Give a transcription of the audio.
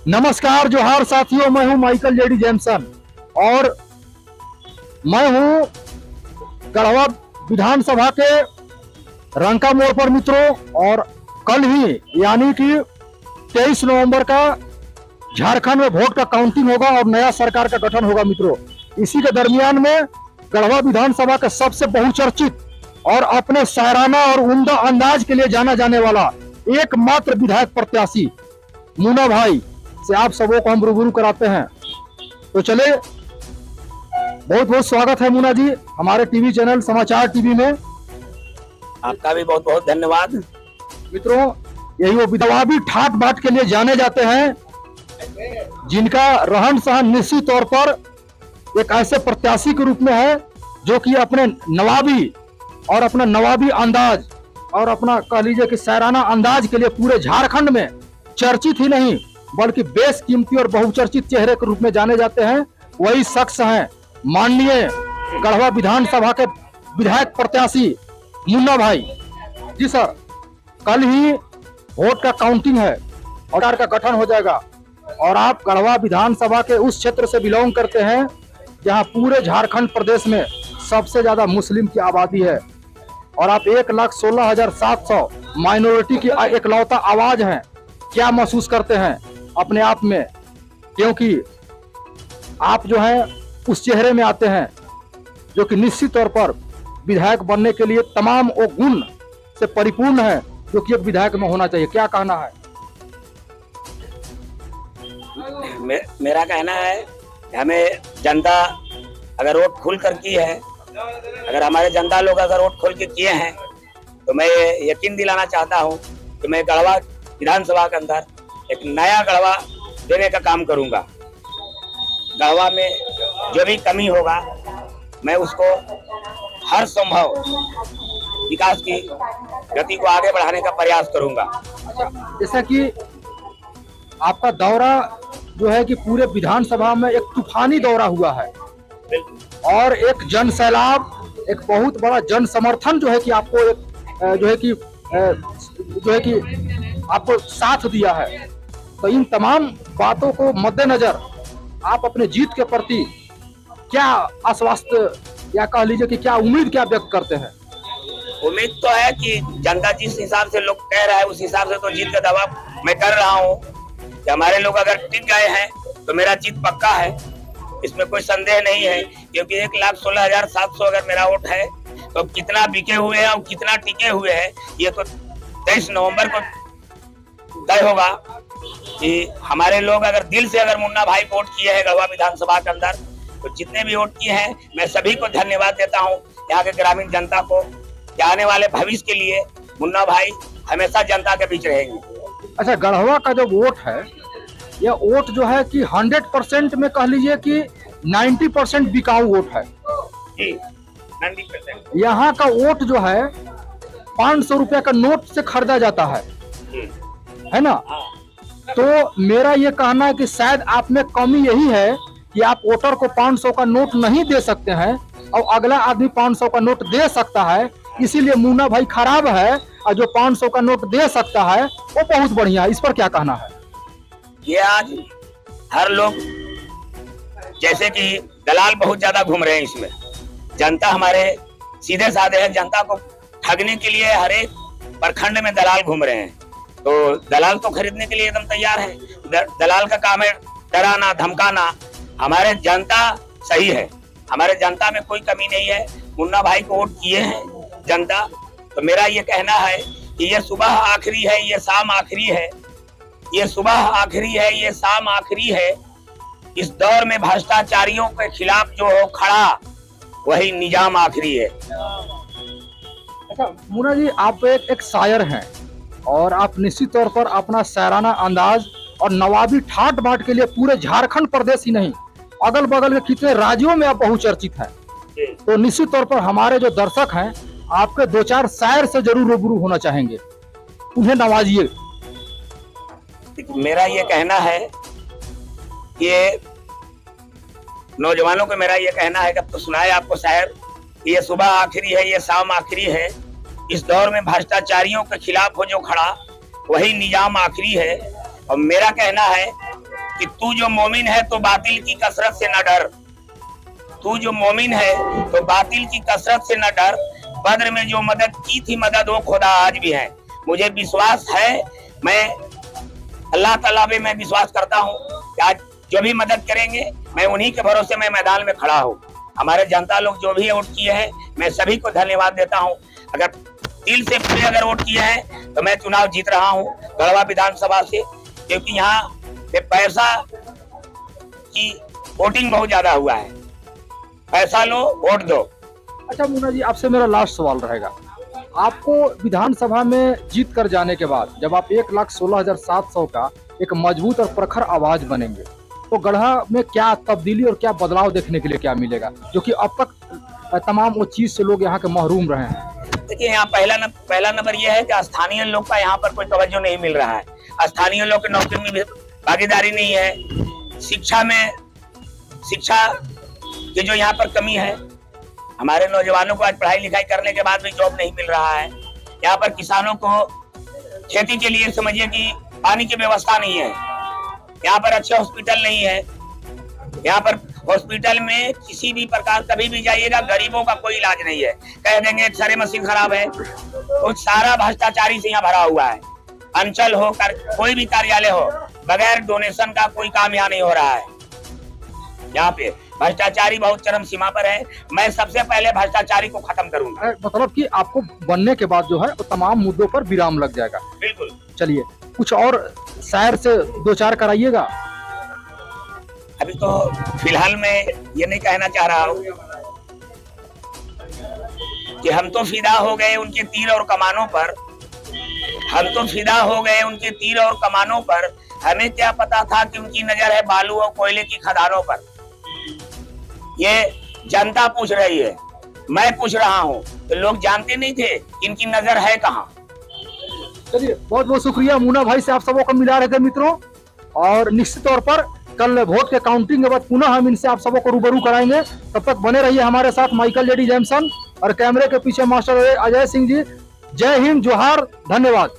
नमस्कार जोहार साथियों, मैं हूं माइकल जेडी जेमसन और मैं हूं गढ़वा विधानसभा के रंका मोड़ पर मित्रों। और कल ही यानी कि 23 नवंबर का झारखंड में वोट का काउंटिंग होगा और नया सरकार का गठन होगा मित्रों। इसी के दरमियान में गढ़वा विधानसभा के सबसे बहुचर्चित और अपने शायराना और उम्दा अंदाज के लिए जाना जाने वाला एकमात्र विधायक प्रत्याशी मुन्ना भाई से आप सबों को हम रूबरू कराते हैं। तो चले, बहुत बहुत स्वागत है मुन्ना जी हमारे टीवी चैनल समाचार टीवी में। आपका भी बहुत बहुत धन्यवाद। मित्रों, यही वो विधवाबी ठाट बाट के लिए जाने जाते हैं जिनका रहन सहन निश्चित तौर पर एक ऐसे प्रत्याशी के रूप में है जो कि अपने नवाबी और अपना नवाबी अंदाज और अपना कह लीजिए कि शायराना अंदाज के लिए पूरे झारखंड में चर्चित ही नहीं बल्कि बेशकीमती और बहुचर्चित चेहरे के रूप में जाने जाते हैं। वही शख्स हैं माननीय गढ़वा विधानसभा के विधायक प्रत्याशी मुन्ना भाई जी। सर, कल ही वोट का काउंटिंग है और सरकार का गठन हो जाएगा और आप गढ़वा विधानसभा के उस क्षेत्र से बिलोंग करते हैं जहां पूरे झारखंड प्रदेश में सबसे ज्यादा मुस्लिम की आबादी है और आप 1,16,700 माइनॉरिटी की एकलौता आवाज हैं। क्या महसूस करते हैं अपने आप में, क्योंकि आप जो है उस चेहरे में आते हैं जो कि निश्चित तौर पर विधायक बनने के लिए तमाम वो गुण से परिपूर्ण है जो कि एक विधायक में होना चाहिए। क्या कहना है? मेरा कहना है कि हमें जनता अगर वोट खुल कर की है, अगर हमारे जनता लोग अगर वोट खोल के किए हैं तो मैं यकीन दिलाना चाहता हूं कि मैं गढ़वा विधानसभा के अंदर एक नया गढ़वा देने का काम करूंगा। गढ़वा में जो भी कमी होगा मैं उसको हर संभव विकास की गति को आगे बढ़ाने का प्रयास करूंगा। जैसा कि आपका दौरा जो है कि पूरे विधानसभा में एक तूफानी दौरा हुआ है और एक जन सैलाब, एक बहुत बड़ा जन समर्थन जो है कि आपको एक जो है कि आपको साथ दिया है। तो इन तमाम बातों को मद्देनजर आप अपने जीत के प्रति क्या आश्वस्त या कह लीजिए कि क्या उम्मीद क्या व्यक्त करते हैं? उम्मीद तो है कि जनता जिस हिसाब से लोग कह रहा है उस हिसाब से तो जीत का दावा मैं कर रहा हूँ कि हमारे लोग अगर टिक गए हैं तो मेरा जीत पक्का है, इसमें कोई संदेह नहीं है। क्योंकि 1,16,700 अगर मेरा वोट है तो कितना बिके हुए हैं और कितना टिके हुए हैं ये तो 23 नवंबर को तय होगा कि हमारे लोग अगर दिल से अगर मुन्ना भाई वोट किए हैं गढ़वा विधानसभा के अंदर तो जितने भी वोट किए हैं मैं सभी को धन्यवाद देता हूं। यहाँ के ग्रामीण जनता को कि आने वाले भविष्य के लिए मुन्ना भाई हमेशा जनता के बीच रहेंगे। अच्छा, गढ़वा का जो वोट है यह वोट जो है कि 100% में कह लीजिए कि 90% बिकाऊ वोट है। 90%। यहाँ का वोट जो है 500 रुपए का नोट से खरीदा जाता है ना? तो मेरा ये कहना है कि शायद आप में कमी यही है कि आप वोटर को 500 का नोट नहीं दे सकते हैं और अगला आदमी 500 का नोट दे सकता है, इसीलिए मुन्ना भाई खराब है और जो 500 का नोट दे सकता है वो बहुत बढ़िया है। इस पर क्या कहना है? ये आज हर लोग जैसे कि दलाल बहुत ज्यादा घूम रहे हैं, इसमें जनता हमारे सीधे साधे हैं, जनता को ठगने के लिए हर एक प्रखंड में दलाल घूम रहे हैं। तो दलाल तो खरीदने के लिए एकदम तैयार है। दलाल का काम है डराना धमकाना। हमारे जनता सही है, हमारे जनता में कोई कमी नहीं है। मुन्ना भाई को वोट किए हैं जनता, तो मेरा ये कहना है कि ये सुबह आखिरी है, ये शाम आखिरी है, ये सुबह आखिरी है, ये शाम आखिरी है। इस दौर में भ्रष्टाचारियों के खिलाफ जो हो खड़ा वही निजाम आखिरी है। अच्छा मुन्ना जी, आप एक शायर हैं और आप निश्चित तौर पर अपना शायराना अंदाज और नवाबी ठाट बाट के लिए पूरे झारखंड प्रदेश ही नहीं अगल बगल के कितने राज्यों में आप बहुचर्चित हैं। तो निश्चित तौर पर हमारे जो दर्शक हैं आपके 2-4 शायर से जरूर रूबरू होना चाहेंगे, उन्हें नवाजिए। मेरा ये कहना है कि नौजवानों को मेरा ये कहना है कि अब तो सुनाए आपको शायर, ये सुबह आखिरी है, ये शाम आखिरी है। इस दौर में भ्रष्टाचारियों के खिलाफ हो जो खड़ा वही निजाम आखिरी है। और मेरा कहना है कि तू जो मोमिन है तो बातिल की कसरत से न डर, तू जो मोमिन है तो बातिल की कसरत से न डर, बद्र में जो मदद की थी मदद वो खुदा आज भी है। मुझे विश्वास है, मैं अल्लाह ताला पे मैं विश्वास करता हूँ कि आज जो भी मदद करेंगे मैं उन्हीं के भरोसे में मैदान में खड़ा हूँ। हमारे जनता लोग जो भी वोट किए हैं मैं सभी को धन्यवाद देता हूँ। अगर दिल से पूरे अगर वोट किए हैं तो मैं चुनाव जीत रहा हूँ गढ़वा विधानसभा से, क्योंकि यहाँ पे पैसा की वोटिंग बहुत ज्यादा हुआ है। पैसा लो वोट दो। अच्छा मुन्ना जी, आपसे मेरा लास्ट सवाल रहेगा, आपको विधानसभा में जीत कर जाने के बाद जब आप 1,16,700 का एक मजबूत और प्रखर आवाज बनेंगे तो गढ़ा में क्या तब्दीली और क्या बदलाव देखने के लिए क्या मिलेगा, जो कि अब तक तमाम वो चीज से लोग यहाँ के महरूम रहे हैं? देखिए, यहाँ पहला नंबर ये है कि स्थानीय लोग का यहाँ पर कोई तवज्जो नहीं मिल रहा है। स्थानीय लोग की नौकरी में भी भागीदारी नहीं है। शिक्षा की जो यहाँ पर कमी है, हमारे नौजवानों को आज पढ़ाई लिखाई करने के बाद भी जॉब नहीं मिल रहा है। यहाँ पर किसानों को खेती के लिए समझिए कि पानी की व्यवस्था नहीं है। यहाँ पर अच्छे हॉस्पिटल नहीं है। यहाँ पर हॉस्पिटल में किसी भी प्रकार कभी भी जाइएगा गरीबों का कोई इलाज नहीं है। कह देंगे एक्सरे मशीन खराब है, तो सारा भ्रष्टाचारी से यहाँ भरा हुआ है। अंचल हो कोई भी कार्यालय हो, बगैर डोनेशन का कोई काम यहाँ नहीं हो रहा है। यहाँ पे भ्रष्टाचारी बहुत चरम सीमा पर है। मैं सबसे पहले भ्रष्टाचारी को खत्म करूंगा। मतलब कि आपको बनने के बाद जो है वो तमाम मुद्दों पर विराम लग जाएगा। बिल्कुल। चलिए, कुछ और शायर से दो चार कराइएगा। अभी तो फिलहाल मैं ये नहीं कहना चाह रहा हूँ कि हम तो फिदा हो गए उनके तीर और कमानों पर, हम तो फिदा हो गए उनके तीर और कमानों पर, हमें क्या पता था कि उनकी नजर है बालू और कोयले की खदानों पर। ये जनता पूछ रही है, मैं पूछ रहा हूँ, तो लोग जानते नहीं थे कि इनकी नजर है कहाँ। चलिए, बहुत बहुत शुक्रिया मुन्ना भाई से आप सबों को मिला रहे थे मित्रों, और निश्चित तौर पर कल वोट के काउंटिंग के बाद पुनः हम इनसे आप सबों को रूबरू कराएंगे। तब तक बने रहिए हमारे साथ। माइकल जेडी जैमसन और कैमरे के पीछे मास्टर अजय सिंह जी। जय हिंद, जोहार, धन्यवाद।